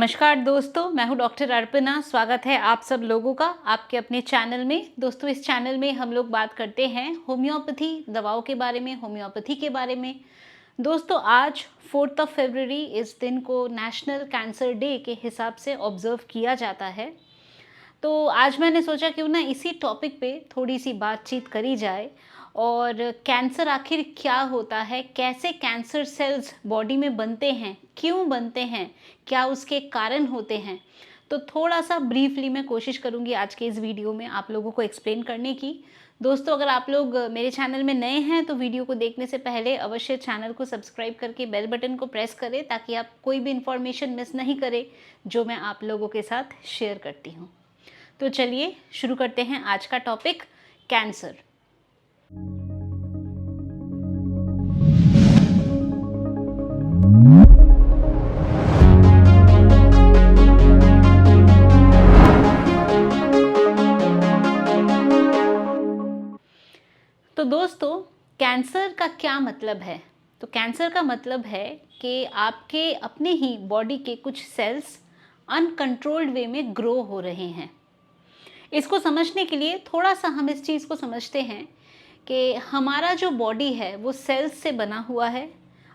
नमस्कार दोस्तों, मैं हूं डॉक्टर अर्पणा। स्वागत है आप सब लोगों का आपके अपने चैनल में। दोस्तों, इस चैनल में हम लोग बात करते हैं होम्योपैथी दवाओं के बारे में, होम्योपैथी के बारे में। दोस्तों, आज 4 फरवरी इस दिन को नेशनल कैंसर डे के हिसाब से ऑब्जर्व किया जाता है। तो आज मैंने सोचा क्यों ना इसी टॉपिक पे थोड़ी सी बातचीत करी जाए और कैंसर आखिर क्या होता है, कैसे कैंसर सेल्स बॉडी में बनते हैं, क्यों बनते हैं, क्या उसके कारण होते हैं। तो थोड़ा सा ब्रीफली मैं कोशिश करूंगी आज के इस वीडियो में आप लोगों को एक्सप्लेन करने की। दोस्तों, अगर आप लोग मेरे चैनल में नए हैं तो वीडियो को देखने से पहले अवश्य चैनल को सब्सक्राइब करके बेल बटन को प्रेस करें ताकि आप कोई भी इन्फॉर्मेशन मिस नहीं करें जो मैं आप लोगों के साथ शेयर करती हूँ। तो चलिए शुरू करते हैं आज का टॉपिक, कैंसर। तो दोस्तों, कैंसर का क्या मतलब है? तो कैंसर का मतलब है कि आपके अपने ही बॉडी के कुछ सेल्स अनकंट्रोल्ड वे में ग्रो हो रहे हैं। इसको समझने के लिए थोड़ा सा हम इस चीज़ को समझते हैं कि हमारा जो बॉडी है वो सेल्स से बना हुआ है।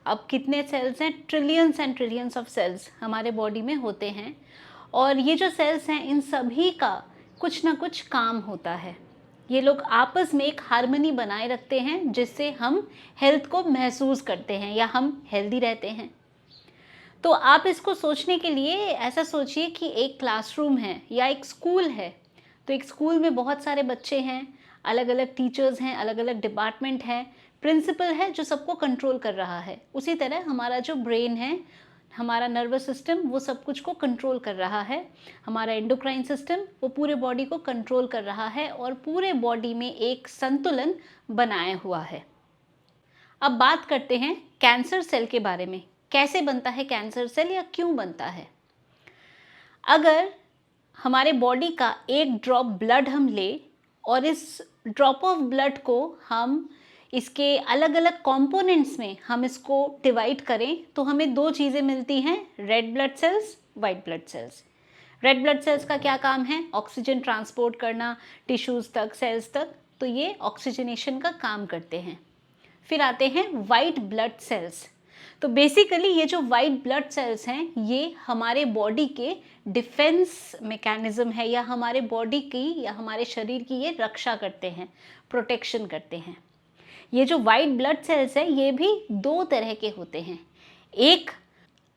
अब कितने सेल्स हैं? Trillions and trillions of cells हमारे बॉडी में होते हैं और ये जो सेल्स हैं इन सभी का कुछ ना कुछ काम होता है। ये लोग आपस में एक हार्मनी बनाए रखते हैं जिससे हम हेल्थ को महसूस करते हैं या हम हेल्दी रहते हैं। तो आप इसको सोचने के लिए ऐसा सोचिए कि एक क्लासरूम है या एक स्कूल है। तो एक स्कूल में बहुत सारे बच्चे हैं, अलग अलग टीचर्स हैं, अलग अलग डिपार्टमेंट हैं, प्रिंसिपल है जो सबको कंट्रोल कर रहा है। उसी तरह हमारा जो ब्रेन है, हमारा नर्वस सिस्टम, वो सब कुछ को कंट्रोल कर रहा है। हमारा एंडोक्राइन सिस्टम वो पूरे बॉडी को कंट्रोल कर रहा है और पूरे बॉडी में एक संतुलन बनाया हुआ है। अब बात करते हैं कैंसर सेल के बारे में। कैसे बनता है कैंसर सेल या क्यों बनता है? अगर हमारे बॉडी का एक ड्रॉप ब्लड हम ले और इस ड्रॉप ऑफ ब्लड को हम इसके अलग अलग कंपोनेंट्स में हम इसको डिवाइड करें तो हमें दो चीज़ें मिलती हैं, red blood cells, white blood cells. Red blood cells का क्या काम है? ऑक्सीजन ट्रांसपोर्ट करना टिश्यूज़ तक, सेल्स तक। तो ये ऑक्सीजनेशन का काम करते हैं। फिर आते हैं वाइट ब्लड सेल्स। तो बेसिकली ये जो वाइट ब्लड सेल्स हैं ये हमारे बॉडी के डिफेंस मैकेनिज्म है या हमारे बॉडी की या हमारे शरीर की ये रक्षा करते हैं, प्रोटेक्शन करते हैं। ये जो वाइट ब्लड सेल्स है ये भी दो तरह के होते हैं। एक,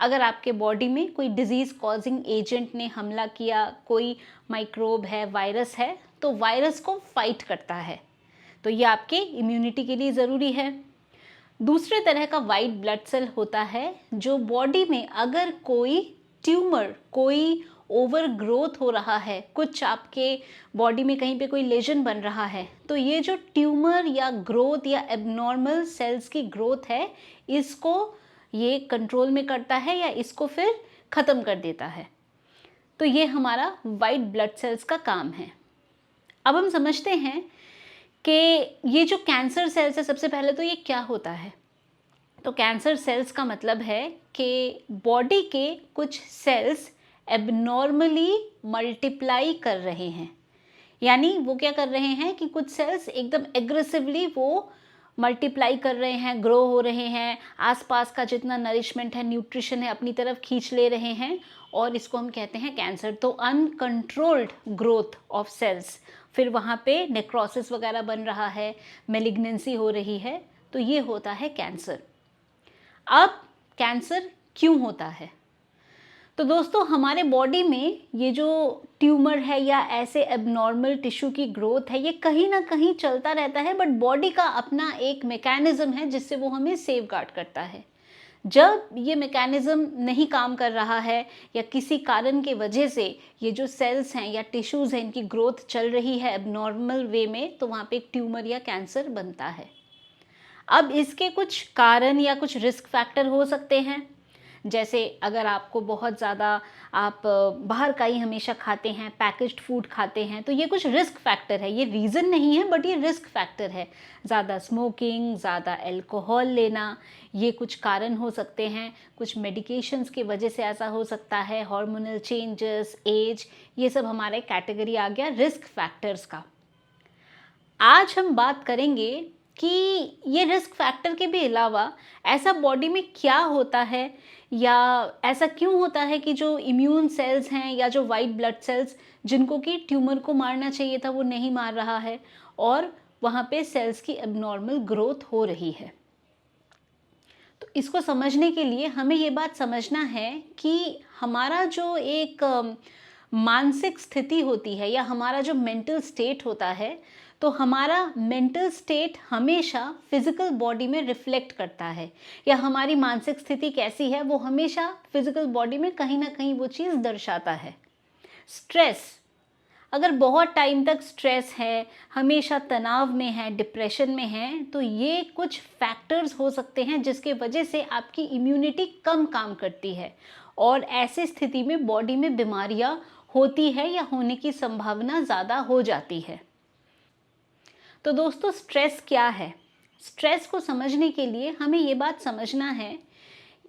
अगर आपके बॉडी में कोई डिजीज़ कॉजिंग एजेंट ने हमला किया, कोई माइक्रोब है, वायरस है, तो वायरस को फाइट करता है, तो ये आपके इम्यूनिटी के लिए ज़रूरी है। दूसरे तरह का वाइट ब्लड सेल होता है जो बॉडी में अगर कोई ट्यूमर, कोई ओवर ग्रोथ हो रहा है, कुछ आपके बॉडी में कहीं पे कोई लेजन बन रहा है, तो ये जो ट्यूमर या ग्रोथ या एबनॉर्मल सेल्स की ग्रोथ है इसको ये कंट्रोल में करता है या इसको फिर ख़त्म कर देता है। तो ये हमारा वाइट ब्लड सेल्स का काम है। अब हम समझते हैं कि ये जो कैंसर सेल्स है, सबसे पहले तो ये क्या होता है। तो कैंसर सेल्स का मतलब है कि बॉडी के कुछ सेल्स एबनॉर्मली मल्टीप्लाई कर रहे हैं। यानी वो क्या कर रहे हैं कि कुछ सेल्स एकदम एग्रेसिवली वो मल्टीप्लाई कर रहे हैं, ग्रो हो रहे हैं, आसपास का जितना नरिशमेंट है, न्यूट्रिशन है अपनी तरफ खींच ले रहे हैं और इसको हम कहते हैं कैंसर। तो अनकंट्रोल्ड ग्रोथ ऑफ सेल्स, फिर वहाँ पे नेक्रोसिस वगैरह बन रहा है, मेलिग्नेंसी हो रही है, तो ये होता है कैंसर। अब कैंसर क्यों होता है? तो दोस्तों, हमारे बॉडी में ये जो ट्यूमर है या ऐसे एबनॉर्मल टिश्यू की ग्रोथ है ये कहीं ना कहीं चलता रहता है, बट बॉडी का अपना एक मैकेनिज्म है जिससे वो हमें सेव गार्ड करता है। जब ये मैकेनिज्म नहीं काम कर रहा है या किसी कारण के वजह से ये जो सेल्स हैं या टिश्यूज़ हैं इनकी ग्रोथ चल रही है एबनॉर्मल वे में, तो वहाँ पे एक ट्यूमर या कैंसर बनता है। अब इसके कुछ कारण या कुछ रिस्क फैक्टर हो सकते हैं, जैसे अगर आपको बहुत ज़्यादा आप बाहर का ही हमेशा खाते हैं, पैकेज्ड फूड खाते हैं, तो ये कुछ रिस्क फैक्टर है। ये रीज़न नहीं है बट ये रिस्क फैक्टर है। ज़्यादा स्मोकिंग, ज़्यादा अल्कोहल लेना, ये कुछ कारण हो सकते हैं। कुछ मेडिकेशंस की वजह से ऐसा हो सकता है, हार्मोनल चेंजेस, एज, ये सब हमारे कैटेगरी आ गया रिस्क फैक्टर्स का। आज हम बात करेंगे कि ये रिस्क फैक्टर के भी अलावा ऐसा बॉडी में क्या होता है, या ऐसा क्यों होता है कि जो इम्यून सेल्स हैं या जो वाइट ब्लड सेल्स जिनको कि ट्यूमर को मारना चाहिए था वो नहीं मार रहा है, और वहाँ पे सेल्स की एबनॉर्मल ग्रोथ हो रही है। तो इसको समझने के लिए हमें ये बात समझना है कि हमारा जो एक मानसिक स्थिति होती है या हमारा जो मेंटल स्टेट होता है, तो हमारा मेंटल स्टेट हमेशा फिजिकल बॉडी में रिफ्लेक्ट करता है, या हमारी मानसिक स्थिति कैसी है वो हमेशा फिजिकल बॉडी में कहीं ना कहीं वो चीज़ दर्शाता है। स्ट्रेस, अगर बहुत टाइम तक स्ट्रेस है, हमेशा तनाव में है, डिप्रेशन में है, तो ये कुछ फैक्टर्स हो सकते हैं जिसके वजह से आपकी इम्यूनिटी कम काम करती है, और ऐसी स्थिति में बॉडी में बीमारियां होती है या होने की संभावना ज़्यादा हो जाती है। तो दोस्तों, स्ट्रेस क्या है? स्ट्रेस को समझने के लिए हमें ये बात समझना है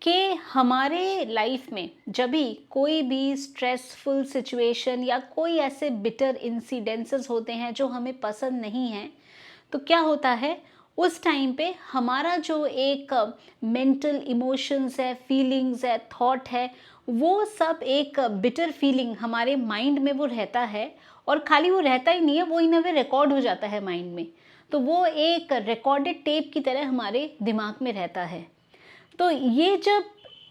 कि हमारे लाइफ में जब भी कोई भी स्ट्रेसफुल सिचुएशन या कोई ऐसे बिटर इंसिडेंसेस होते हैं जो हमें पसंद नहीं हैं, तो क्या होता है उस टाइम पे हमारा जो एक मेंटल इमोशंस है, फीलिंग्स है, थॉट है, वो सब एक बिटर फीलिंग हमारे माइंड में वो रहता है, और खाली वो रहता ही नहीं है, वो इन अ वे रिकॉर्ड हो जाता है माइंड में। तो वो एक रिकॉर्डेड टेप की तरह हमारे दिमाग में रहता है। तो ये जब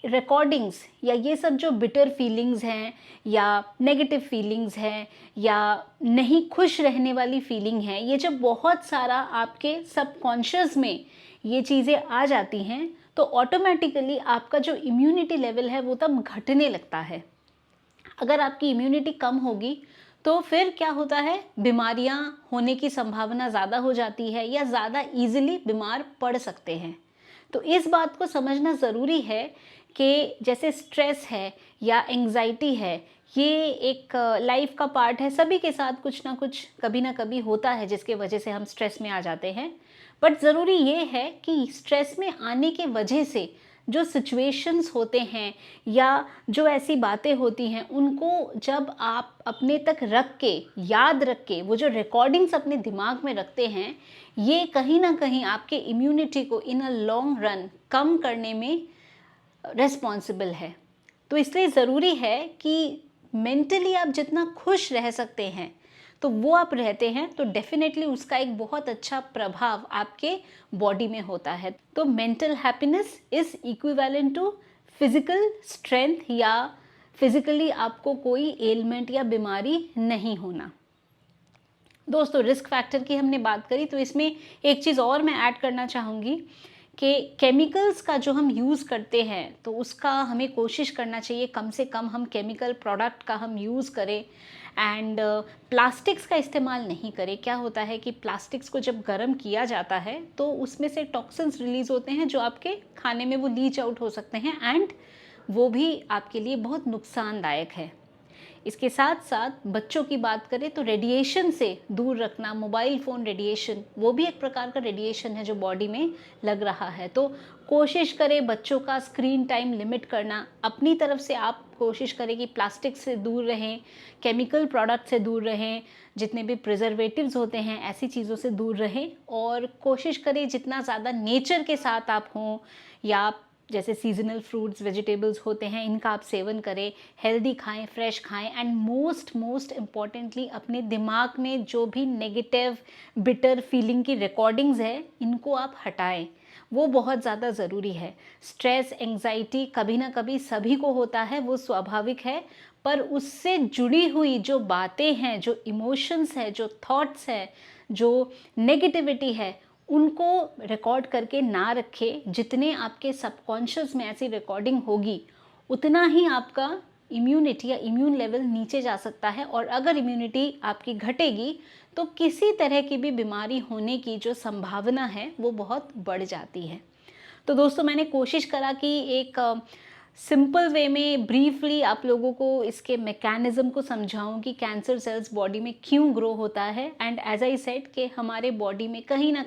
रिकॉर्डिंग्स या ये सब जो बिटर फीलिंग्स हैं या नेगेटिव फीलिंग्स हैं या नहीं खुश रहने वाली फीलिंग है, ये जब बहुत सारा आपके सबकॉन्शियस में ये चीज़ें आ जाती हैं, तो ऑटोमेटिकली आपका जो इम्यूनिटी लेवल है वो तब घटने लगता है। अगर आपकी इम्यूनिटी कम होगी तो फिर क्या होता है, बीमारियां होने की संभावना ज़्यादा हो जाती है या ज़्यादा इजीली बीमार पड़ सकते हैं। तो इस बात को समझना ज़रूरी है कि जैसे स्ट्रेस है या एंग्जाइटी है, ये एक लाइफ का पार्ट है। सभी के साथ कुछ ना कभी होता है जिसके वजह से हम स्ट्रेस में आ जाते हैं। बट ज़रूरी ये है कि स्ट्रेस में आने के वजह से जो सिचुएशंस होते हैं या जो ऐसी बातें होती हैं, उनको जब आप अपने तक रख के, याद रख के, वो जो रिकॉर्डिंग्स अपने दिमाग में रखते हैं, ये कहीं ना कहीं आपके इम्यूनिटी को इन अ लॉन्ग रन कम करने में रिस्पॉन्सिबल है। तो इसलिए ज़रूरी है कि मेंटली आप जितना खुश रह सकते हैं तो वो आप रहते हैं, तो डेफिनेटली उसका एक बहुत अच्छा प्रभाव आपके बॉडी में होता है। तो mental happiness is equivalent to physical strength, या फिजिकली आपको कोई एलिमेंट या बीमारी नहीं होना। दोस्तों, रिस्क फैक्टर की हमने बात करी, तो इसमें एक चीज़ और मैं ऐड करना चाहूँगी कि केमिकल्स का जो हम यूज़ करते हैं, तो उसका हमें कोशिश करना चाहिए कम से कम हम केमिकल प्रोडक्ट का हम यूज़ करें, एंड प्लास्टिक्स का इस्तेमाल नहीं करें। क्या होता है कि प्लास्टिक्स को जब गर्म किया जाता है तो उसमें से टॉक्सिन्स रिलीज़ होते हैं जो आपके खाने में वो लीच आउट हो सकते हैं, एंड वो भी आपके लिए बहुत नुकसानदायक है। इसके साथ साथ बच्चों की बात करें तो रेडिएशन से दूर रखना, मोबाइल फ़ोन रेडिएशन, वो भी एक प्रकार का रेडिएशन है जो बॉडी में लग रहा है। तो कोशिश करें बच्चों का स्क्रीन टाइम लिमिट करना। अपनी तरफ से आप कोशिश करें कि प्लास्टिक से दूर रहें, केमिकल प्रोडक्ट से दूर रहें, जितने भी प्रिजर्वेटिव्स होते हैं ऐसी चीज़ों से दूर रहें, और कोशिश करें जितना ज़्यादा नेचर के साथ आप हों, या जैसे सीजनल फ्रूट्स, वेजिटेबल्स होते हैं, इनका आप सेवन करें, हेल्दी खाएं, फ्रेश खाएं, एंड मोस्ट इम्पॉर्टेंटली अपने दिमाग में जो भी नेगेटिव बिटर फीलिंग की रिकॉर्डिंग्स है, इनको आप हटाएं। वो बहुत ज़्यादा ज़रूरी है। स्ट्रेस, एंग्जाइटी कभी ना कभी सभी को होता है, वो स्वाभाविक है, पर उससे जुड़ी हुई जो बातें हैं, जो इमोशंस है, जो थॉट्स है, जो नेगेटिविटी है, उनको रिकॉर्ड करके ना रखें। जितने आपके सबकॉन्शियस में ऐसी रिकॉर्डिंग होगी, उतना ही आपका इम्यूनिटी या इम्यून लेवल नीचे जा सकता है, और अगर इम्यूनिटी आपकी घटेगी तो किसी तरह की भी बीमारी होने की जो संभावना है वो बहुत बढ़ जाती है। तो दोस्तों, मैंने कोशिश करा कि एक सिंपल वे में ब्रीफली आप लोगों को इसके मैकेनिज्म को समझाऊं कि कैंसर सेल्स बॉडी में क्यों ग्रो होता है। एंड एज आई सेड कि हमारे बॉडी में कहीं ना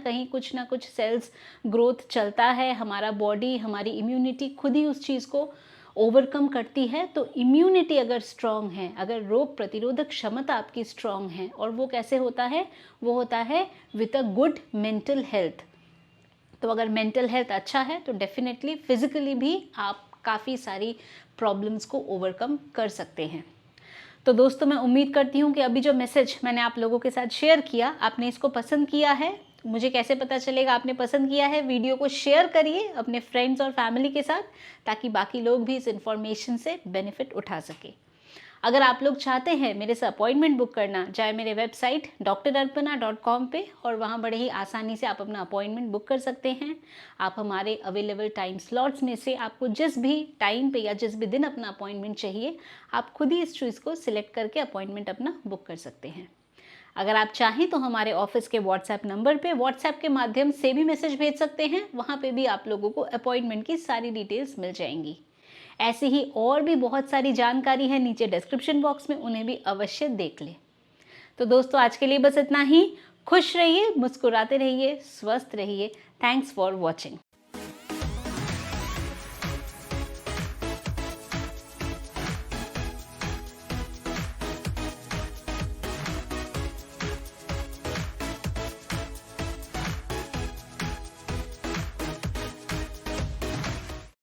कुछ सेल्स ग्रोथ चलता है। हमारा बॉडी, हमारी इम्यूनिटी खुद ही उस चीज़ को ओवरकम करती है। तो इम्यूनिटी अगर स्ट्रॉन्ग है, अगर रोग प्रतिरोधक क्षमता आपकी स्ट्रॉन्ग है, और वो कैसे होता है, वो होता है with a good mental health. तो अगर मेंटल हेल्थ अच्छा है तो डेफिनेटली फिजिकली भी आप काफ़ी सारी प्रॉब्लम्स को ओवरकम कर सकते हैं। तो दोस्तों, मैं उम्मीद करती हूँ कि अभी जो मैसेज मैंने आप लोगों के साथ शेयर किया, आपने इसको पसंद किया है। मुझे कैसे पता चलेगा आपने पसंद किया है? वीडियो को शेयर करिए अपने फ्रेंड्स और फैमिली के साथ, ताकि बाकी लोग भी इस इन्फॉर्मेशन से बेनिफिट उठा सके। अगर आप लोग चाहते हैं मेरे से अपॉइंटमेंट बुक करना, जाए मेरे वेबसाइट drarpana.com पे, और वहाँ बड़े ही आसानी से आप अपना अपॉइंटमेंट बुक कर सकते हैं। आप हमारे अवेलेबल टाइम स्लॉट्स में से आपको जिस भी टाइम पे या जिस भी दिन अपना अपॉइंटमेंट चाहिए, आप खुद ही इस चीज़ को सिलेक्ट करके अपॉइंटमेंट अपना बुक कर सकते हैं। अगर आप चाहें तो हमारे ऑफिस के व्हाट्सएप नंबर पे व्हाट्सएप के माध्यम से भी मैसेज भेज सकते हैं। वहाँ पे भी आप लोगों को अपॉइंटमेंट की सारी डिटेल्स मिल जाएंगी। ऐसी ही और भी बहुत सारी जानकारी है नीचे डिस्क्रिप्शन बॉक्स में, उन्हें भी अवश्य देख लें। तो दोस्तों, आज के लिए बस इतना ही। खुश रहिए, मुस्कुराते रहिए, स्वस्थ रहिए। Thanks for watching.